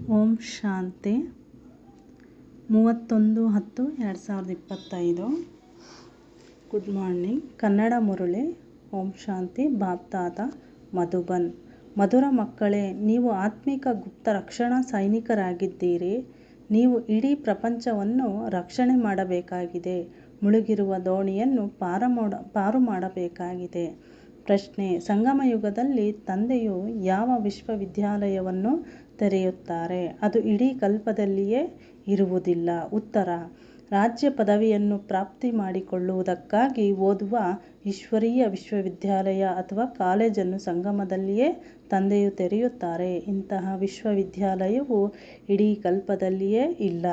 ಓಂ ಶಾಂತಿ 31/10/2025 good morning. Kannada Murali. ಓಂ ಶಾಂತಿ. ಬಾಪ್ದಾದ ಮಧುಬನ್. ಮಧುರ ಮಕ್ಕಳೇ, ನೀವು ಆತ್ಮಿಕ ಗುಪ್ತ ರಕ್ಷಣಾ ಸೈನಿಕರಾಗಿದ್ದೀರಿ. ನೀವು ಇಡೀ ಪ್ರಪಂಚವನ್ನು ರಕ್ಷಣೆ ಮಾಡಬೇಕಾಗಿದೆ. ಮುಳುಗಿರುವ ದೋಣಿಯನ್ನು ಪಾರು ಮಾಡಬೇಕಾಗಿದೆ. ಪ್ರಶ್ನೆ: ಸಂಗಮ ಯುಗದಲ್ಲಿ ತಂದೆಯು ಯಾವ ವಿಶ್ವವಿದ್ಯಾಲಯವನ್ನು ತೆರೆಯುತ್ತಾರೆ? ಅದು ಇಡೀ ಕಲ್ಪದಲ್ಲಿಯೇ ಇರುವುದಿಲ್ಲ. ಉತ್ತರ: ರಾಜ್ಯ ಪದವಿಯನ್ನು ಪ್ರಾಪ್ತಿ ಮಾಡಿಕೊಳ್ಳುವುದಕ್ಕಾಗಿ ಓದುವ ಈಶ್ವರೀಯ ವಿಶ್ವವಿದ್ಯಾಲಯ ಅಥವಾ ಕಾಲೇಜನ್ನು ಸಂಗಮದಲ್ಲಿಯೇ ತಂದೆಯು ತೆರೆಯುತ್ತಾರೆ. ಇಂತಹ ವಿಶ್ವವಿದ್ಯಾಲಯವು ಇಡೀ ಕಲ್ಪದಲ್ಲಿಯೇ ಇಲ್ಲ.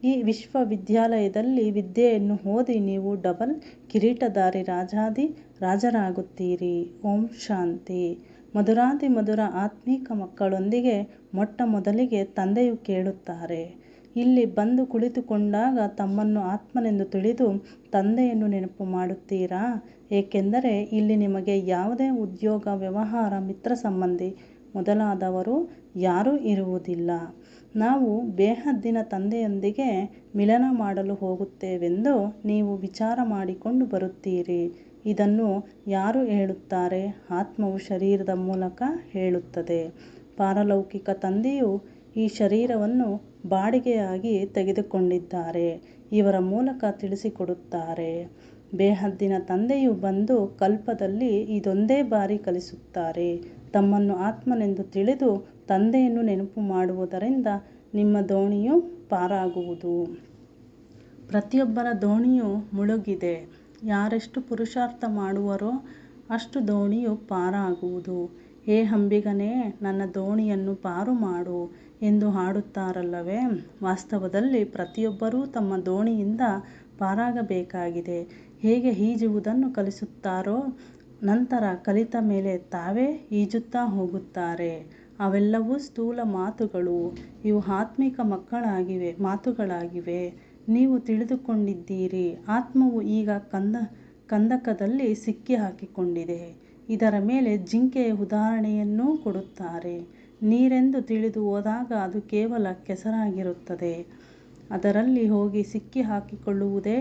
ಈ ವಿಶ್ವವಿದ್ಯಾಲಯದಲ್ಲಿ ವಿದ್ಯೆಯನ್ನು ಓದಿ ನೀವು ಡಬಲ್ ಕಿರೀಟಧಾರಿ ರಾಜಾದಿ ರಾಜರಾಗುತ್ತೀರಿ. ಓಂ ಶಾಂತಿ. ಮಧುರಾತಿ ಮಧುರ ಆತ್ಮಿಕ ಮಕ್ಕಳೊಂದಿಗೆ ಮೊಟ್ಟ ಮೊದಲಿಗೆ ತಂದೆಯು ಕೇಳುತ್ತಾರೆ, ಇಲ್ಲಿ ಬಂದು ಕುಳಿತುಕೊಂಡಾಗ ತಮ್ಮನ್ನು ಆತ್ಮನೆಂದು ತಿಳಿದು ತಂದೆಯನ್ನು ನೆನಪು ಮಾಡುತ್ತೀರಾ? ಏಕೆಂದರೆ ಇಲ್ಲಿ ನಿಮಗೆ ಯಾವುದೇ ಉದ್ಯೋಗ, ವ್ಯವಹಾರ, ಮಿತ್ರ ಸಂಬಂಧಿ ಮೊದಲಾದವರು ಯಾರೂ ಇರುವುದಿಲ್ಲ. ನಾವು ಬೇಹದ್ದಿನ ತಂದೆಯೊಂದಿಗೆ ಮಿಲನ ಮಾಡಲು ಹೋಗುತ್ತೇವೆಂದು ನೀವು ವಿಚಾರ ಮಾಡಿಕೊಂಡು ಬರುತ್ತೀರಿ. ಇದನ್ನು ಯಾರು ಹೇಳುತ್ತಾರೆ? ಆತ್ಮವು ಶರೀರದ ಮೂಲಕ ಹೇಳುತ್ತದೆ. ಪಾರಲೌಕಿಕ ತಂದೆಯು ಈ ಶರೀರವನ್ನು ಬಾಡಿಗೆಯಾಗಿ ತೆಗೆದುಕೊಂಡಿದ್ದಾರೆ. ಇವರ ಮೂಲಕ ತಿಳಿಸಿಕೊಡುತ್ತಾರೆ. ಬೇಹದ್ದಿನ ತಂದೆಯು ಬಂದು ಕಲ್ಪದಲ್ಲಿ ಇದೊಂದೇ ಬಾರಿ ಕಲಿಸುತ್ತಾರೆ. ತಮ್ಮನ್ನು ಆತ್ಮನೆಂದು ತಿಳಿದು ತಂದೆಯನ್ನು ನೆನಪು ಮಾಡುವುದರಿಂದ ನಿಮ್ಮ ದೋಣಿಯು ಪಾರಾಗುವುದು. ಪ್ರತಿಯೊಬ್ಬರ ದೋಣಿಯು ಮುಳುಗಿದೆ. ಯಾರೆಷ್ಟು ಪುರುಷಾರ್ಥ ಮಾಡುವರೋ ಅಷ್ಟು ದೋಣಿಯು ಪಾರಾಗುವುದು. ಹೇ ಅಂಬಿಗನೇ, ನನ್ನ ದೋಣಿಯನ್ನು ಪಾರು ಮಾಡು ಎಂದು ಹಾಡುತ್ತಾರಲ್ಲವೇ? ವಾಸ್ತವದಲ್ಲಿ ಪ್ರತಿಯೊಬ್ಬರೂ ತಮ್ಮ ದೋಣಿಯಿಂದ ಪಾರಾಗಬೇಕಾಗಿದೆ. ಹೇಗೆ ಈಜುವುದನ್ನು ಕಲಿಸುತ್ತಾರೋ ನಂತರ ಕಲಿತ ಮೇಲೆ ತಾವೇ ಈಜುತ್ತಾ ಹೋಗುತ್ತಾರೆ. ಅವೆಲ್ಲವೂ ಸ್ಥೂಲ ಮಾತುಗಳು. ಇವು ಆತ್ಮಿಕ ಮಾತುಗಳಾಗಿವೆ. ನೀವು ತಿಳಿದುಕೊಂಡಿದ್ದೀರಿ, ಆತ್ಮವು ಈಗ ಕಂದಕದಲ್ಲಿ ಸಿಕ್ಕಿಹಾಕಿಕೊಂಡಿದೆ. ಇದರ ಮೇಲೆ ಜಿಂಕೆಯ ಉದಾಹರಣೆಯನ್ನೂ ಕೊಡುತ್ತಾರೆ. ನೀರೆಂದು ತಿಳಿದು ಹೋದಾಗ ಅದು ಕೇವಲ ಕೆಸರಾಗಿರುತ್ತದೆ. ಅದರಲ್ಲಿ ಹೋಗಿ ಸಿಕ್ಕಿಹಾಕಿಕೊಳ್ಳುವುದೇ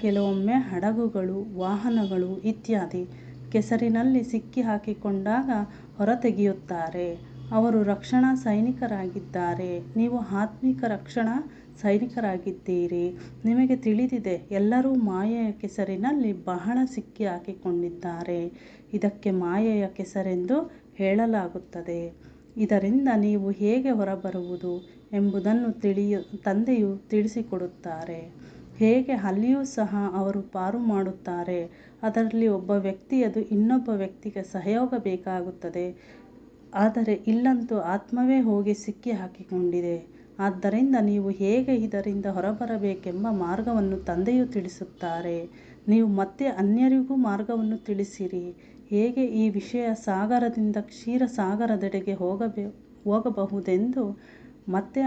ಕೆಲವೊಮ್ಮೆ ಹಡಗುಗಳು, ವಾಹನಗಳು ಇತ್ಯಾದಿ. ಕೆಸರಿನಲ್ಲಿ ಸಿಕ್ಕಿಹಾಕಿಕೊಂಡಾಗ ಹೊರತೆಗೆಯುತ್ತಾರೆ. ಅವರು ರಕ್ಷಣಾ ಸೈನಿಕರಾಗಿದ್ದಾರೆ. ನೀವು ಆತ್ಮಿಕ ರಕ್ಷಣಾ ಸೈನಿಕರಾಗಿದ್ದೀರಿ. ನಿಮಗೆ ತಿಳಿದಿದೆ, ಎಲ್ಲರೂ ಮಾಯೆಯ ಕೆಸರಿನಲ್ಲಿ ಬಹಳ ಸಿಕ್ಕಿಹಾಕಿಕೊಂಡಿದ್ದಾರೆ. ಇದಕ್ಕೆ ಮಾಯೆಯ ಕೆಸರೆಂದು ಹೇಳಲಾಗುತ್ತದೆ. ಇದರಿಂದ ನೀವು ಹೇಗೆ ಹೊರಬರುವುದು ಎಂಬುದನ್ನು ತಂದೆಯು ತಿಳಿಸಿಕೊಡುತ್ತಾರೆ. ಹೇಗೆ ಅಲ್ಲಿಯೂ ಸಹ ಅವರು ಪಾರು ಮಾಡುತ್ತಾರೆ. ಅದರಲ್ಲಿ ಒಬ್ಬ ವ್ಯಕ್ತಿಯದು ಇನ್ನೊಬ್ಬ ವ್ಯಕ್ತಿಗೆ ಸಹಯೋಗ ಬೇಕಾಗುತ್ತದೆ. ಆದರೆ ಇಲ್ಲಂತೂ ಆತ್ಮವೇ ಹೋಗಿ ಸಿಕ್ಕಿಹಾಕಿಕೊಂಡಿದೆ. ಆದ್ದರಿಂದ ನೀವು ಹೇಗೆ ಇದರಿಂದ ಹೊರಬರಬೇಕೆಂಬ ಮಾರ್ಗವನ್ನು ತಂದೆಯು ತಿಳಿಸುತ್ತಾರೆ. ನೀವು ಮತ್ತೆ ಅನ್ಯರಿಗೂ ಮಾರ್ಗವನ್ನು ತಿಳಿಸಿರಿ. ಹೇಗೆ ಈ ವಿಷಯ ಸಾಗರದಿಂದ ಕ್ಷೀರ ಸಾಗರದೆಡೆಗೆ ಹೋಗಬಹುದೆಂದು ಮತ್ತೆ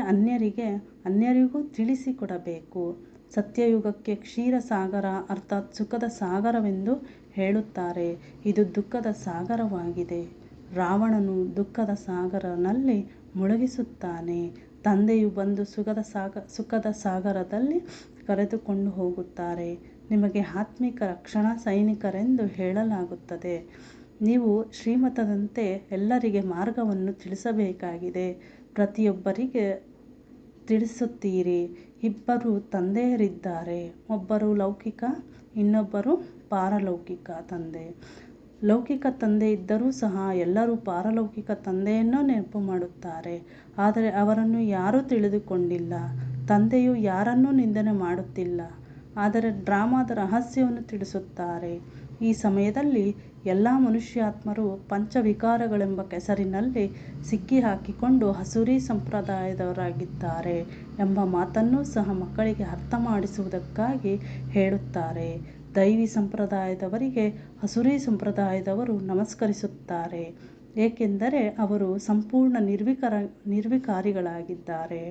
ಅನ್ಯರಿಗೂ ತಿಳಿಸಿಕೊಡಬೇಕು. ಸತ್ಯಯುಗಕ್ಕೆ ಕ್ಷೀರ ಸಾಗರ ಅರ್ಥಾತ್ ಸುಖದ ಸಾಗರವೆಂದು ಹೇಳುತ್ತಾರೆ. ಇದು ದುಃಖದ ಸಾಗರವಾಗಿದೆ. ರಾವಣನು ದುಃಖದ ಸಾಗರನಲ್ಲಿ ಮುಳುಗಿಸುತ್ತಾನೆ. ತಂದೆಯು ಬಂದು ಸುಖದ ಸಾಗರದಲ್ಲಿ ಕರೆದುಕೊಂಡು ಹೋಗುತ್ತಾರೆ. ನಿಮಗೆ ಆತ್ಮಿಕ ರಕ್ಷಣಾ ಸೈನಿಕರೆಂದು ಹೇಳಲಾಗುತ್ತದೆ. ನೀವು ಶ್ರೀಮತದಂತೆ ಎಲ್ಲರಿಗೆ ಮಾರ್ಗವನ್ನು ತಿಳಿಸಬೇಕಾಗಿದೆ. ಪ್ರತಿಯೊಬ್ಬರಿಗೆ ತಿಳಿಸುತ್ತೀರಿ. ಇಬ್ಬರು ತಂದೆಯರಿದ್ದಾರೆ. ಒಬ್ಬರು ಲೌಕಿಕ, ಇನ್ನೊಬ್ಬರು ಪಾರಲೌಕಿಕ ತಂದೆ. ಲೌಕಿಕ ತಂದೆ ಇದ್ದರೂ ಸಹ ಎಲ್ಲರೂ ಪಾರಲೌಕಿಕ ತಂದೆಯನ್ನು ನೆನಪು ಮಾಡುತ್ತಾರೆ. ಆದರೆ ಅವರನ್ನು ಯಾರೂ ತಿಳಿದುಕೊಂಡಿಲ್ಲ. ತಂದೆಯು ಯಾರನ್ನೂ ನಿಂದನೆ ಮಾಡುತ್ತಿಲ್ಲ. ಆದರೆ ಡ್ರಾಮಾದ ರಹಸ್ಯವನ್ನು ತಿಳಿಸುತ್ತಾರೆ. ಈ ಸಮಯದಲ್ಲಿ ಎಲ್ಲ ಮನುಷ್ಯಾತ್ಮರು ಪಂಚವಿಕಾರಗಳೆಂಬ ಕೆಸರಿನಲ್ಲಿ ಸಿಕ್ಕಿಹಾಕಿಕೊಂಡು ಅಸುರಿ ಸಂಪ್ರದಾಯದವರಾಗಿದ್ದಾರೆ ಎಂಬ ಮಾತನ್ನೂ ಸಹ ಮಕ್ಕಳಿಗೆ ಅರ್ಥ ಮಾಡಿಸುವುದಕ್ಕಾಗಿ ಹೇಳುತ್ತಾರೆ. ದೈವಿ ಸಂಪ್ರದಾಯದವರಿಗೆ ಅಸುರಿ ಸಂಪ್ರದಾಯದವರು ನಮಸ್ಕರಿಸುತ್ತಾರೆ. ಏಕೆಂದರೆ ಅವರು ಸಂಪೂರ್ಣ ನಿರ್ವಿಕಾರಿಗಳಾಗಿದ್ದಾರೆ.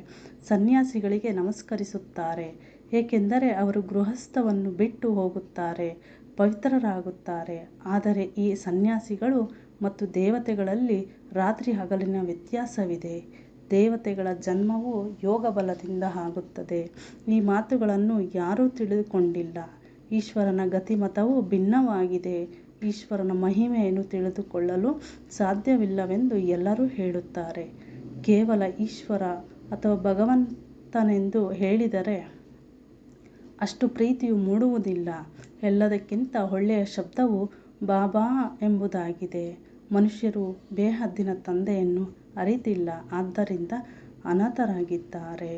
ಸನ್ಯಾಸಿಗಳಿಗೆ ನಮಸ್ಕರಿಸುತ್ತಾರೆ. ಏಕೆಂದರೆ ಅವರು ಗೃಹಸ್ಥವನ್ನು ಬಿಟ್ಟು ಹೋಗುತ್ತಾರೆ, ಪವಿತ್ರರಾಗುತ್ತಾರೆ. ಆದರೆ ಈ ಸನ್ಯಾಸಿಗಳು ಮತ್ತು ದೇವತೆಗಳಲ್ಲಿ ರಾತ್ರಿ ಹಗಲಿನ ವ್ಯತ್ಯಾಸವಿದೆ. ದೇವತೆಗಳ ಜನ್ಮವು ಯೋಗ ಬಲದಿಂದ ಆಗುತ್ತದೆ. ಈ ಮಾತುಗಳನ್ನು ಯಾರೂ ತಿಳಿದುಕೊಂಡಿಲ್ಲ. ಈಶ್ವರನ ಗತಿಮತವು ಭಿನ್ನವಾಗಿದೆ. ಈಶ್ವರನ ಮಹಿಮೆಯನ್ನು ತಿಳಿದುಕೊಳ್ಳಲು ಸಾಧ್ಯವಿಲ್ಲವೆಂದು ಎಲ್ಲರೂ ಹೇಳುತ್ತಾರೆ. ಕೇವಲ ಈಶ್ವರ ಅಥವಾ ಭಗವಂತನೆಂದು ಹೇಳಿದರೆ ಅಷ್ಟು ಪ್ರೀತಿಯು ಮೂಡುವುದಿಲ್ಲ. ಎಲ್ಲದಕ್ಕಿಂತ ಒಳ್ಳೆಯ ಶಬ್ದವು ಬಾಬಾ ಎಂಬುದಾಗಿದೆ. ಮನುಷ್ಯರು ಬೇಹದ್ದಿನ ತಂದೆಯನ್ನು ಅರಿತಿಲ್ಲ, ಆದ್ದರಿಂದ ಅನಾಥರಾಗಿದ್ದಾರೆ.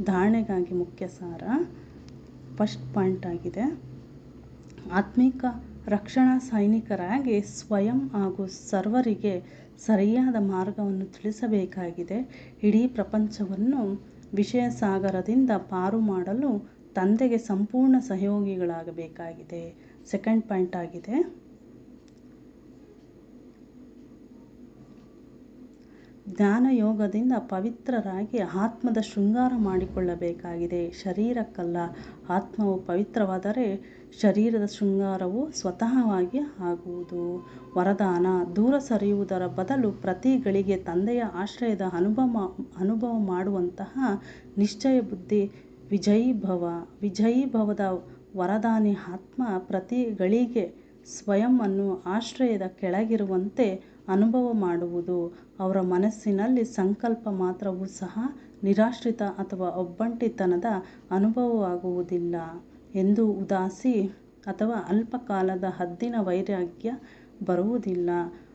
ಧಾರಣೆಗಾಗಿ ಮುಖ್ಯ ಸಾರ. ಫಸ್ಟ್ ಪಾಯಿಂಟ್ ಆಗಿದೆ, ಆತ್ಮಿಕ ರಕ್ಷಣಾ ಸೈನಿಕರಾಗಿ ಸ್ವಯಂ ಹಾಗೂ ಸರ್ವರಿಗೆ ಸರಿಯಾದ ಮಾರ್ಗವನ್ನು ತಿಳಿಸಬೇಕಾಗಿದೆ. ಇಡೀ ಪ್ರಪಂಚವನ್ನು ವಿಷಯ ಸಾಗರದಿಂದ ಪಾರು ಮಾಡಲು ತಂದೆಗೆ ಸಂಪೂರ್ಣ ಸಹಯೋಗಿಗಳಾಗಬೇಕಾಗಿದೆ. ಸೆಕೆಂಡ್ ಪಾಯಿಂಟ್ ಆಗಿದೆ, ಜ್ಞಾನ ಯೋಗದಿಂದ ಪವಿತ್ರರಾಗಿ ಆತ್ಮದ ಶೃಂಗಾರ ಮಾಡಿಕೊಳ್ಳಬೇಕಾಗಿದೆ. ಶರೀರಕ್ಕಲ್ಲ. ಆತ್ಮವು ಪವಿತ್ರವಾದರೆ ಶರೀರದ ಶೃಂಗಾರವು ಸ್ವತಃವಾಗಿ ಆಗುವುದು. ವರದಾನ, ದೂರ ಸರಿಯುವುದರ ಬದಲು ಪ್ರತಿ ಗಳಿಗೆ ತಂದೆಯ ಆಶ್ರಯದ ಅನುಭವ ಮಾಡುವಂತಹ ನಿಶ್ಚಯ ಬುದ್ಧಿ ವಿಜಯೀಭವ. ವಿಜಯೀಭವದ ವರದಾನಿ ಆತ್ಮ ಪ್ರತಿ ಗಳಿಗೆ ಸ್ವಯಂ ಅನ್ನು ಆಶ್ರಯದ ಕೆಳಗಿರುವಂತೆ ಅನುಭವ ಮಾಡುವುದು. ಅವರ ಮನಸ್ಸಿನಲ್ಲಿ ಸಂಕಲ್ಪ ಮಾತ್ರವೂ ಸಹ ನಿರಾಶ್ರಿತ ಅಥವಾ ಒಬ್ಬಂಟಿತನದ ಅನುಭವವಾಗುವುದಿಲ್ಲ ಎಂದು ಉದಾಸಿ ಅಥವಾ ಅಲ್ಪಕಾಲದ ಹದ್ದಿನ ವೈರಾಗ್ಯ ಬರುವುದಿಲ್ಲ.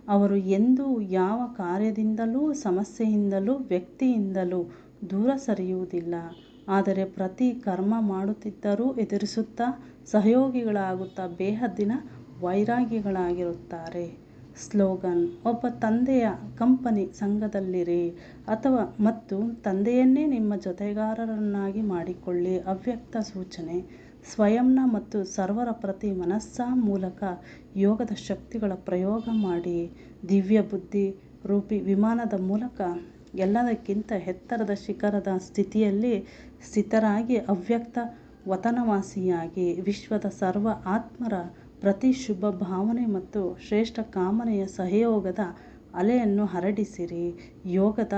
ಅವರು ಎಂದೂ ಯಾವ ಕಾರ್ಯದಿಂದಲೂ ಸಮಸ್ಯೆಯಿಂದಲೂ ವ್ಯಕ್ತಿಯಿಂದಲೂ ದೂರ ಸರಿಯುವುದಿಲ್ಲ. ಆದರೆ ಪ್ರತಿ ಕರ್ಮ ಮಾಡುತ್ತಿದ್ದರೂ ಎದುರಿಸುತ್ತಾ ಸಹಯೋಗಿಗಳಾಗುತ್ತಾ ಬೇಹದ್ದಿನ ವೈರಾಗಿಗಳಾಗಿರುತ್ತಾರೆ. ಸ್ಲೋಗನ್, ಒಬ್ಬ ತಂದೆಯ ಕಂಪನಿ ಸಂಘದಲ್ಲಿರಿ ಮತ್ತು ತಂದೆಯನ್ನೇ ನಿಮ್ಮ ಜೊತೆಗಾರರನ್ನಾಗಿ ಮಾಡಿಕೊಳ್ಳಿ. ಅವ್ಯಕ್ತ ಸೂಚನೆ, ಸ್ವಯಂನ ಮತ್ತು ಸರ್ವರ ಪ್ರತಿ ಮನಸ್ಸ ಮೂಲಕ ಯೋಗದ ಶಕ್ತಿಗಳ ಪ್ರಯೋಗ ಮಾಡಿ. ದಿವ್ಯ ಬುದ್ಧಿ ರೂಪಿ ವಿಮಾನದ ಮೂಲಕ ಎಲ್ಲದಕ್ಕಿಂತ ಎತ್ತರದ ಶಿಖರದ ಸ್ಥಿತಿಯಲ್ಲಿ ಸ್ಥಿತರಾಗಿ ಅವ್ಯಕ್ತ ವತನವಾಸಿಯಾಗಿ ವಿಶ್ವದ ಸರ್ವ ಆತ್ಮರ ಪ್ರತಿ ಶುಭ ಭಾವನೆ ಮತ್ತು ಶ್ರೇಷ್ಠ ಕಾಮನೆಯ ಸಹಯೋಗದ ಅಲೆಯನ್ನು ಹರಡಿಸಿರಿ. ಯೋಗದ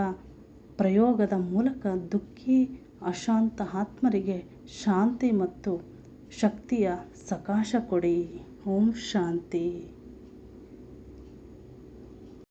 ಪ್ರಯೋಗದ ಮೂಲಕ ದುಃಖಿ ಅಶಾಂತ ಆತ್ಮರಿಗೆ ಶಾಂತಿ ಮತ್ತು ಶಕ್ತಿಯ ಸಕಾಶ ಕೊಡಿ. ಓಂ ಶಾಂತಿ.